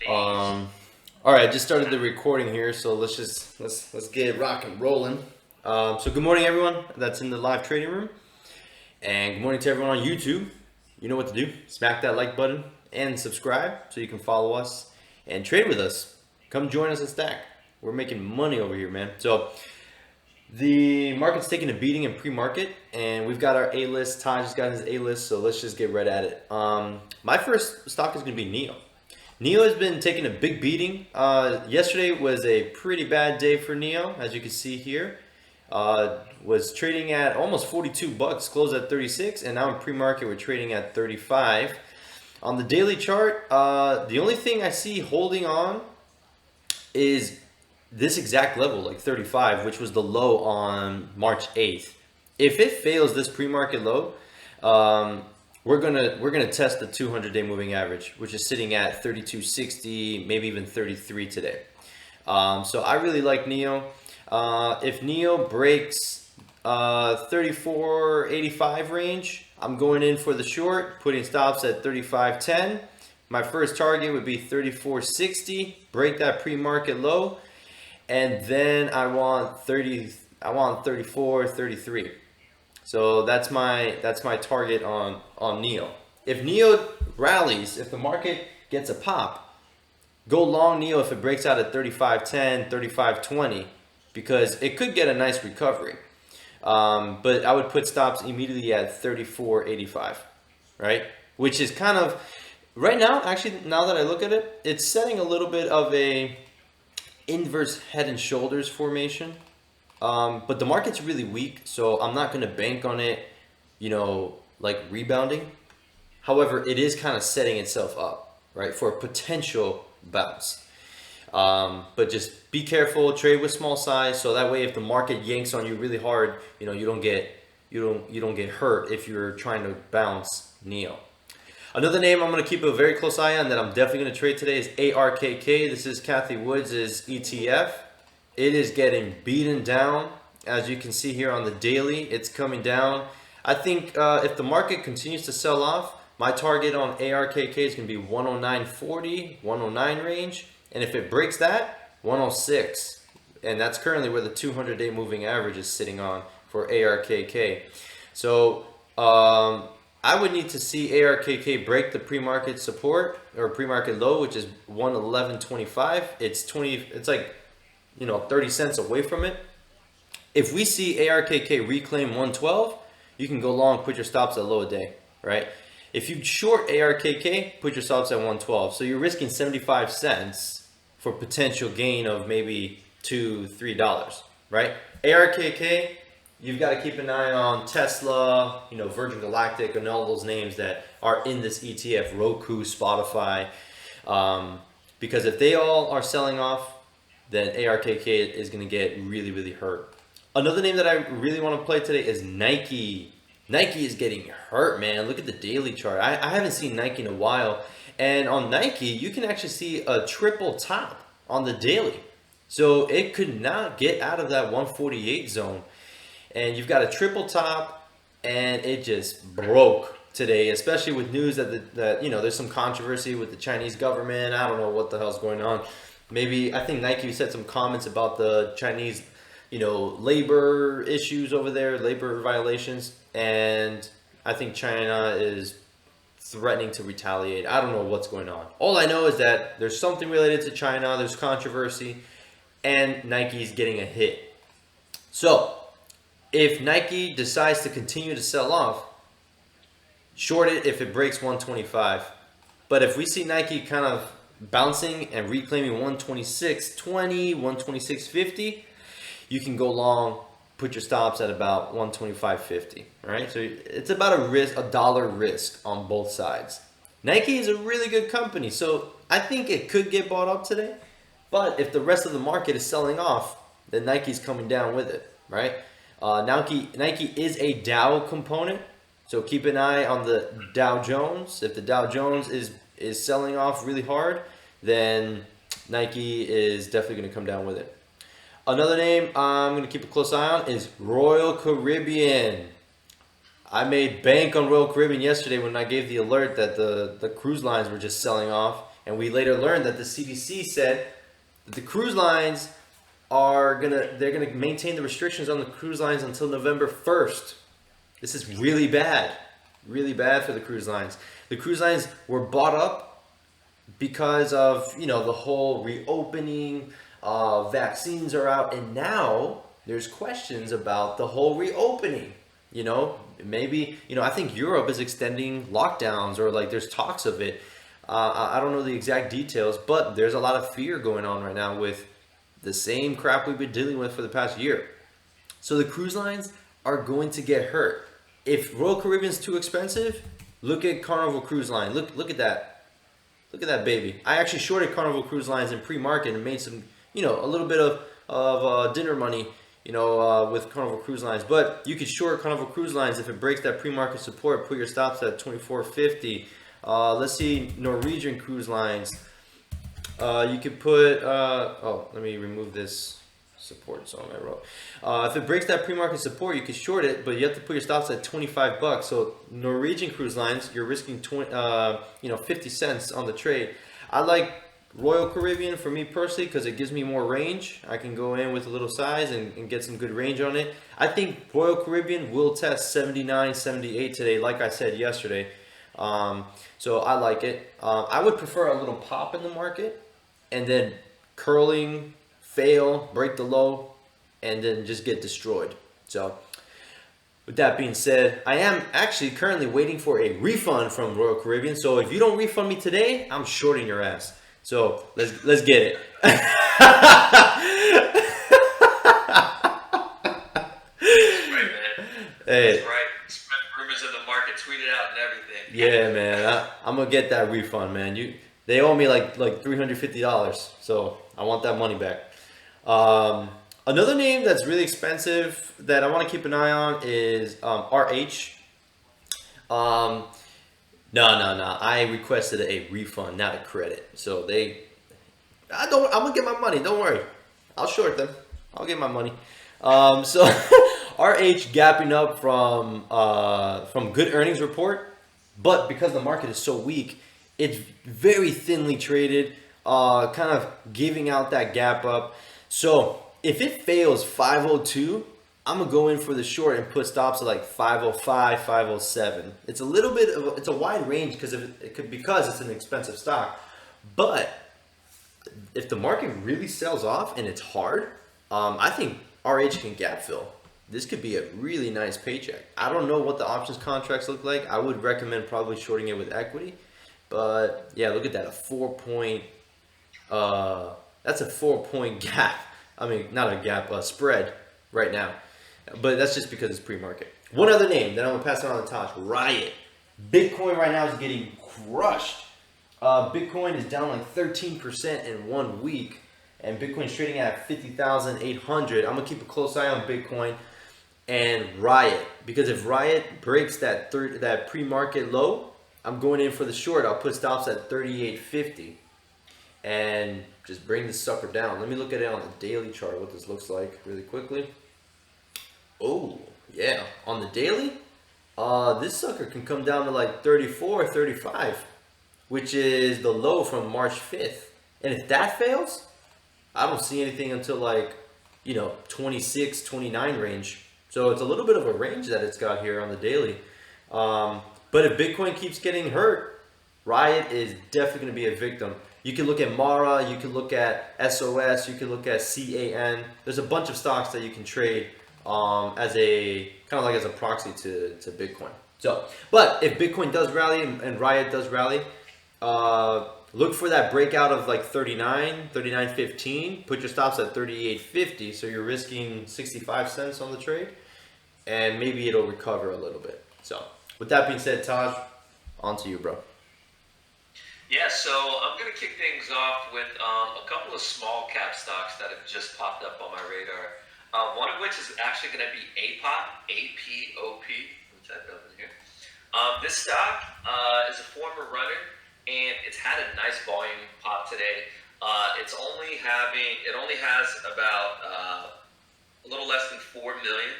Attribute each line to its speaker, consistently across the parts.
Speaker 1: Um, all right, I just started the recording here, so let's get it rock and rolling. So good morning, everyone that's in the live trading room, and good morning to everyone on YouTube. You know what to do: smack that like button and subscribe so you can follow us and trade with us. Come join us at Stack. We're making money over here, man. So the market's taking a beating in pre-market, and we've got our A list. Taj has got his A list, so let's just get right at it. My first stock is going to be NEO. NEO has been taking a big beating. Yesterday was a pretty bad day for NEO, as you can see here. Was trading at almost 42 bucks, closed at 36, and now in pre-market we're trading at 35. On the daily chart, the only thing I see holding on is this exact level, like 35, which was the low on March 8th. If it fails this pre-market low, we're gonna test the 200-day moving average, which is sitting at 32.60, maybe even 33 today. So I really like NEO. If NEO breaks 34.85 range, I'm going in for the short, putting stops at 35.10. My first target would be 34.60. Break that pre-market low, and then I want 34, 33. So that's my target on NEO. If NEO rallies, if the market gets a pop, go long NEO if it breaks out at 35.10, 35.20, because it could get a nice recovery. But I would put stops immediately at 34.85, right? Which is kind of right now. Actually, now that I look at it, it's setting a little bit of a inverse head and shoulders formation. But the market's really weak, so I'm not going to bank on it, like rebounding. However, it is kind of setting itself up, right, for a potential bounce. But just be careful, trade with small size, so that way if the market yanks on you really hard, you don't get hurt if you're trying to bounce NEO. Another name I'm going to keep a very close eye on that I'm definitely going to trade today is ARKK. This is Kathy Woods' ETF. It is getting beaten down. As you can see here on the daily, it's coming down. I think if the market continues to sell off, my target on ARKK is going to be 109.40, 109 range. And if it breaks that, 106. And that's currently where the 200-day moving average is sitting on for ARKK. So I would need to see ARKK break the pre-market support or pre-market low, which is 111.25. It's like 30 cents away from it. If we see ARKK reclaim 112, you can go long, put your stops at low a day, right? If you short ARKK, put your stops at 112. So you're risking 75 cents for potential gain of maybe $2-3, right? ARKK, you've got to keep an eye on Tesla, Virgin Galactic, and all those names that are in this ETF, Roku, Spotify, because if they all are selling off, then ARKK is going to get really, really hurt. Another name that I really want to play today is Nike. Nike is getting hurt, man. Look at the daily chart. I haven't seen Nike in a while. And on Nike, you can actually see a triple top on the daily. So it could not get out of that 148 zone. And you've got a triple top, and it just broke today, especially with news that there's some controversy with the Chinese government. I don't know what the hell's going on. Maybe I think Nike said some comments about the Chinese, labor issues over there, labor violations, and I think China is threatening to retaliate. I don't know what's going on. All I know is that there's something related to China, there's controversy, and Nike's getting a hit. So, if Nike decides to continue to sell off, short it if it breaks 125. But if we see Nike kind of bouncing and reclaiming 126.20, 126.50, you can go long, put your stops at about 125.50. All right, so it's about a dollar risk on both sides. Nike is a really good company, so I think it could get bought up today. But if the rest of the market is selling off, then Nike's coming down with it, right? Nike is a Dow component, so keep an eye on the Dow Jones. If the Dow Jones is selling off really hard, then Nike is definitely going to come down with it. Another name I'm going to keep a close eye on is Royal Caribbean. I made bank on Royal Caribbean yesterday when I gave the alert that the cruise lines were just selling off. And we later learned that the CDC said that the cruise lines they're gonna maintain the restrictions on the cruise lines until November 1st. This is really bad for the cruise lines. The cruise lines were bought up because of, you know, the whole reopening, vaccines are out, and now there's questions about the whole reopening. You know, maybe, you know, I think Europe is extending lockdowns, or like there's talks of it. I don't know the exact details, but there's a lot of fear going on right now with the same crap we've been dealing with for the past year. So the cruise lines are going to get hurt. If Royal Caribbean's too expensive, look at Carnival Cruise Line. Look at that. Look at that baby. I actually shorted Carnival Cruise Lines in pre-market and made some, you know, a little bit of dinner money, you know, with Carnival Cruise Lines. But you could short Carnival Cruise Lines if it breaks that pre-market support. Put your stops at 24.50. Let's see, Norwegian Cruise Lines. You could put, let me remove this support zone I wrote. If it breaks that pre-market support, you can short it, but you have to put your stops at $25. So Norwegian Cruise Lines, you're risking 50 cents on the trade. I like Royal Caribbean for me personally because it gives me more range. I can go in with a little size and get some good range on it. I think Royal Caribbean will test 79, 78 today, like I said yesterday. So I like it. I would prefer a little pop in the market and then curling, fail, break the low, and then just get destroyed. So with that being said, I am actually currently waiting for a refund from Royal Caribbean. So if you don't refund me today, I'm shorting your ass. So let's get it. Hey.
Speaker 2: That's right. Spread rumors in the market, tweet it out and everything.
Speaker 1: Yeah, man. I'm gonna get that refund, man. They owe me like $350, so I want that money back. Another name that's really expensive that I want to keep an eye on is RH. No. I requested a refund, not a credit. So I'm gonna get my money. Don't worry. I'll short them. I'll get my money. So RH gapping up from good earnings report, but because the market is so weak, it's very thinly traded, kind of giving out that gap up. So if it fails 502, I'm gonna go in for the short and put stops at like 505, 507. It's a little bit of it's a wide range because it's an expensive stock. But if the market really sells off and it's hard, I think RH can gap fill. This could be a really nice paycheck. I don't know what the options contracts look like. I would recommend probably shorting it with equity. But yeah, look at that, that's a 4-point gap. I mean, not a gap, a spread right now. But that's just because it's pre-market. One other name that I'm gonna pass on to Tosh, Riot. Bitcoin right now is getting crushed. Bitcoin is down like 13% in 1 week, and Bitcoin's trading at 50,800. I'm gonna keep a close eye on Bitcoin and Riot, because if Riot breaks that pre-market low, I'm going in for the short. I'll put stops at 38.50 and just bring the sucker down. Let me look at it on the daily chart, what this looks like really quickly. Oh, yeah. On the daily, this sucker can come down to like 34 or 35, which is the low from March 5th. And if that fails, I don't see anything until like, 26, 29 range. So it's a little bit of a range that it's got here on the daily. But if Bitcoin keeps getting hurt, Riot is definitely going to be a victim. You can look at Mara, you can look at SOS, you can look at CAN. There's a bunch of stocks that you can trade as a proxy to Bitcoin. So, but if Bitcoin does rally and Riot does rally, look for that breakout of like 39.15. Put your stops at 38.50, so you're risking 65 cents on the trade, and maybe it'll recover a little bit. So, with that being said, Taj, on to you, bro.
Speaker 2: Yeah, so I'm going to kick things off with a couple of small cap stocks that have just popped up on my radar. One of which is actually going to be APOP, A-P-O-P. Let me type it up in here. This stock is a former runner, and it's had a nice volume pop today. It only has about a little less than 4 million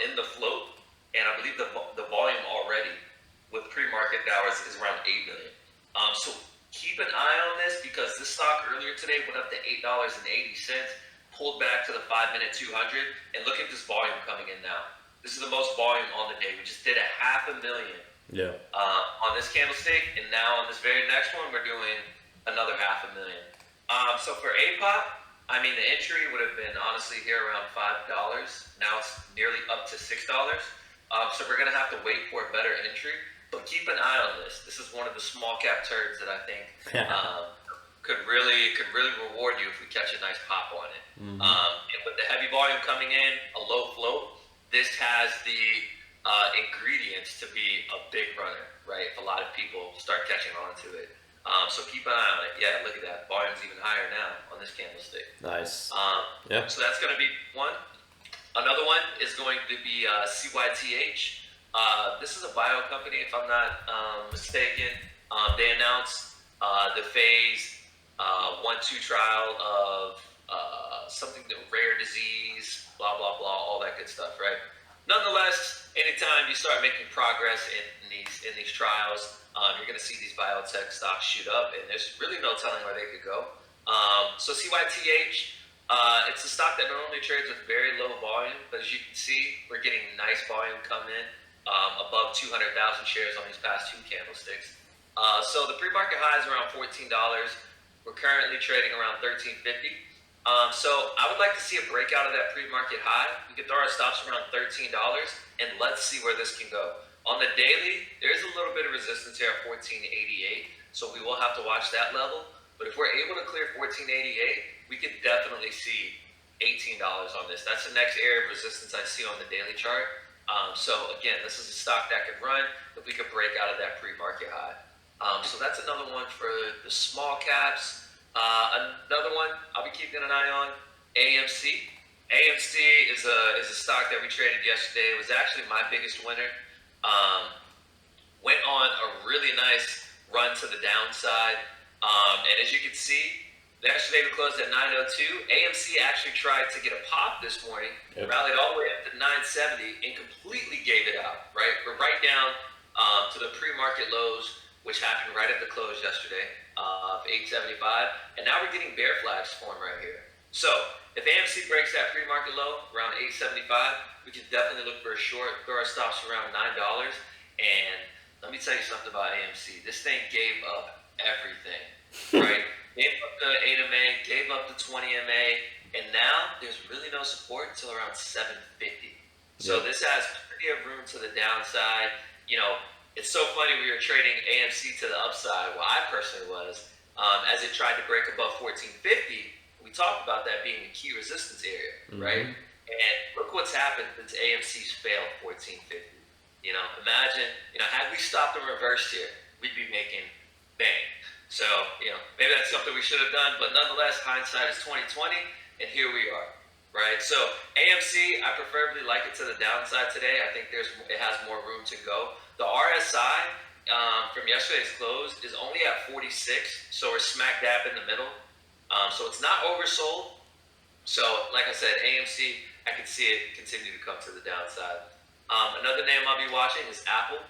Speaker 2: in the float, and I believe the volume already with pre-market now is around 8 million. So key keep an eye on this because this stock earlier today went up to $8.80, pulled back to the 5-minute 200, and look at this volume coming in now. This is the most volume on the day. We just did 500,000
Speaker 1: Yeah.
Speaker 2: on this candlestick, and now on this very next one, we're doing another 500,000. So for APOP, I mean, the entry would have been honestly here around $5. Now it's nearly up to $6. So we're gonna have to wait for a better entry. But keep an eye on this. This is one of the small cap turds that I think could really reward you if we catch a nice pop on it. And with the heavy volume coming in, a low float, this has the ingredients to be a big runner, right? If a lot of people start catching on to it. So keep an eye on it. Yeah, look at that. Volume's even higher now on this candlestick.
Speaker 1: Nice.
Speaker 2: Yeah. So that's going to be one. Another one is going to be CYTH. This is a bio company, if I'm not mistaken. They announced the phase 1-2 trial of something, rare disease, blah, blah, blah, all that good stuff, right? Nonetheless, anytime you start making progress in these trials, you're going to see these biotech stocks shoot up, and there's really no telling where they could go. So CYTH, it's a stock that normally trades with very low volume, but as you can see, we're getting nice volume come in, above 200,000 shares on these past two candlesticks. So the pre-market high is around $14. We're currently trading around $13.50. So I would like to see a breakout of that pre-market high. We could throw our stops around $13, and let's see where this can go. On the daily, there's a little bit of resistance here at 1488, so we will have to watch that level. But if we're able to clear 1488, we could definitely see $18 on this. That's the next area of resistance I see on the daily chart. So again, this is a stock that could run if we could break out of that pre-market high. So that's another one for the small caps. Another one I'll be keeping an eye on, AMC. AMC is a stock that we traded yesterday. It was actually my biggest winner. Went on a really nice run to the downside. And as you can see, yesterday we closed at 902. AMC actually tried to get a pop this morning, rallied all the way up to 970 and completely gave it out, right? We're right down to the pre-market lows, which happened right at the close yesterday of 875. And now we're getting bear flags form right here. So if AMC breaks that pre-market low around 875, we can definitely look for a short, throw our stops around $9. And let me tell you something about AMC. This thing gave up everything, right? Gave up the 8 MA, gave up the 20 MA, and now there's really no support until around 750. So this has plenty of room to the downside. You know, it's so funny we were trading AMC to the upside. Well, I personally was, as it tried to break above 1450. We talked about that being a key resistance area, right? And look what's happened since AMC's failed 1450. You know, imagine, had we stopped and reversed here, we'd be making bang. So, maybe that's something we should have done, but nonetheless, hindsight is 2020, and here we are, right? So AMC, I preferably like it to the downside today. I think it has more room to go. The RSI from yesterday's close is only at 46, so we're smack dab in the middle. So it's not oversold. So like I said, AMC, I can see it continue to come to the downside. Another name I'll be watching is Apple.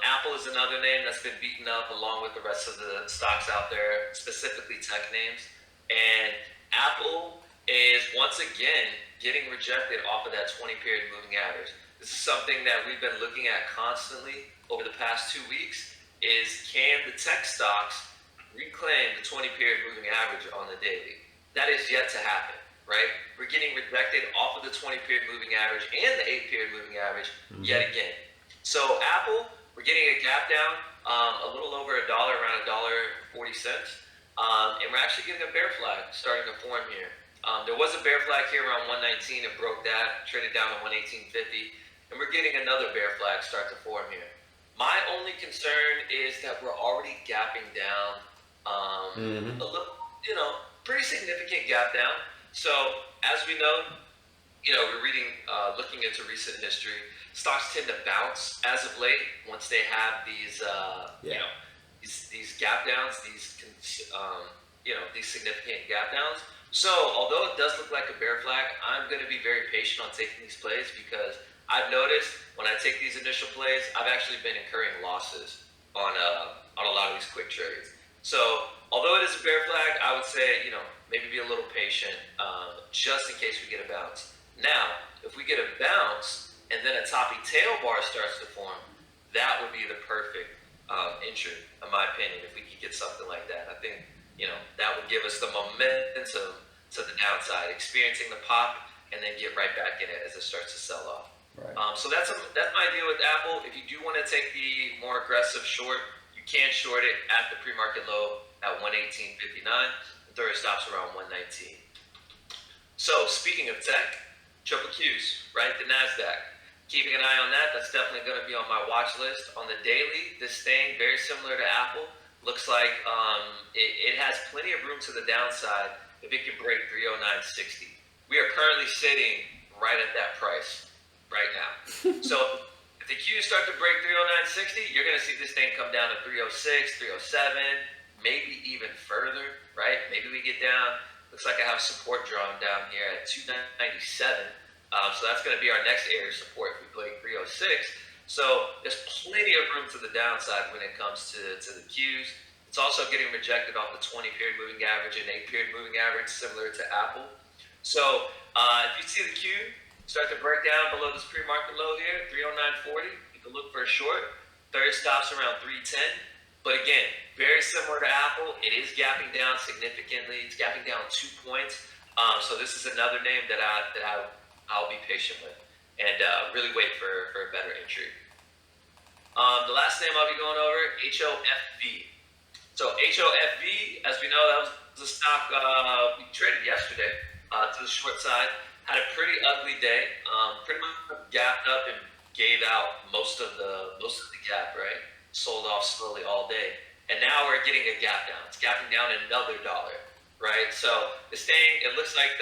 Speaker 2: Apple is another name that's been beaten up along with the rest of the stocks out there, specifically tech names. And Apple is once again getting rejected off of that 20-period moving average. This is something that we've been looking at constantly over the past 2 weeks, is can the tech stocks reclaim the 20-period moving average on the daily? That is yet to happen, right? We're getting rejected off of the 20-period moving average and the 8-period moving average yet again. So Apple, we're getting a gap down a little over $1, around $1.40. And we're actually getting a bear flag starting to form here. There was a bear flag here around 119. It broke that, traded down to 118.50. And we're getting another bear flag start to form here. My only concern is that we're already gapping down a little, pretty significant gap down. So as we know, we're reading, looking into recent history, stocks tend to bounce as of late once they have these, these gap downs, these significant gap downs. So although it does look like a bear flag, I'm going to be very patient on taking these plays because I've noticed when I take these initial plays, I've actually been incurring losses on a lot of these quick trades. So although it is a bear flag, I would say, maybe be a little patient, just in case we get a bounce. Now, if we get a bounce and then a toppy tail bar starts to form, that would be the perfect entry, in my opinion. If we could get something like that, I think that would give us the momentum to the downside, experiencing the pop, and then get right back in it as it starts to sell off.
Speaker 1: Right.
Speaker 2: So that's my deal with Apple. If you do want to take the more aggressive short, you can short it at the pre-market low at 118.59. The third stops around 119. So speaking of tech, triple Qs, right? The Nasdaq. Keeping an eye on that. That's definitely going to be on my watch list. On the daily, this thing very similar to Apple. Looks like it has plenty of room to the downside if it can break 309.60. We are currently sitting right at that price right now. So if the Qs start to break 309.60, you're going to see this thing come down to 306, 307, maybe even further, right? Maybe we get down. Looks like I have support drawn down here at 297. So that's going to be our next area of support if we break 306. So there's plenty of room to the downside when it comes to the Qs. It's also getting rejected off the 20-period moving average and 8-period moving average, similar to Apple. So if you see the Q start to break down below this pre-market low here, 309.40, you can look for a short. Third stops around 310. But again, very similar to Apple, it is gapping down significantly. It's gapping down 2 points. So this is another name that I'll be patient with and really wait for a better entry. The last name I'll be going over, HOFV. So HOFV, as we know, that was the stock we traded yesterday to the short side. Had a pretty ugly day. Pretty much gapped up and gave out most of the gap, right? Sold off slowly all day. And now we're getting a gap down. It's gapping down another $1, right? So this thing, it looks like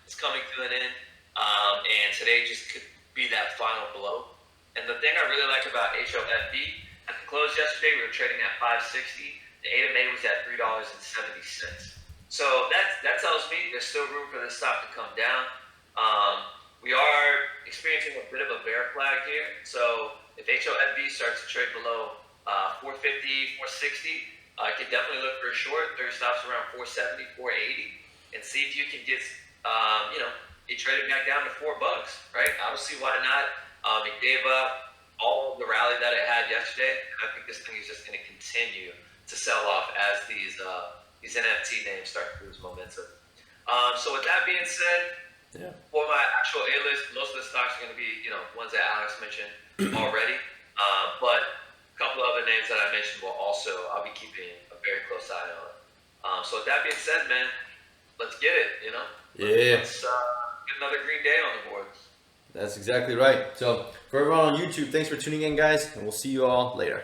Speaker 2: it's coming to an end. And today just could be that final blow. And the thing I really like about HOFV, at the close yesterday, we were trading at 560. The 8 of May was at $3.70. So that tells me there's still room for this stock to come down. We are experiencing a bit of a bear flag here. So if HOFV starts to trade below 450, 460, I could definitely look for a short. Third stops around 470, 480, and see if you can get, it traded back down to $4, right? Obviously, why not? It gave up all of the rally that it had yesterday. I think this thing is just going to continue to sell off as these NFT names start to lose momentum. So with that being said, for my actual A-list, most of the stocks are going to be, ones that Alex mentioned already. But a couple of other names that I mentioned I'll be keeping a very close eye on. So with that being said, man, let's get it,
Speaker 1: Yeah.
Speaker 2: Let's get another green day on the board.
Speaker 1: That's exactly right. So for everyone on YouTube, thanks for tuning in, guys, and we'll see you all later.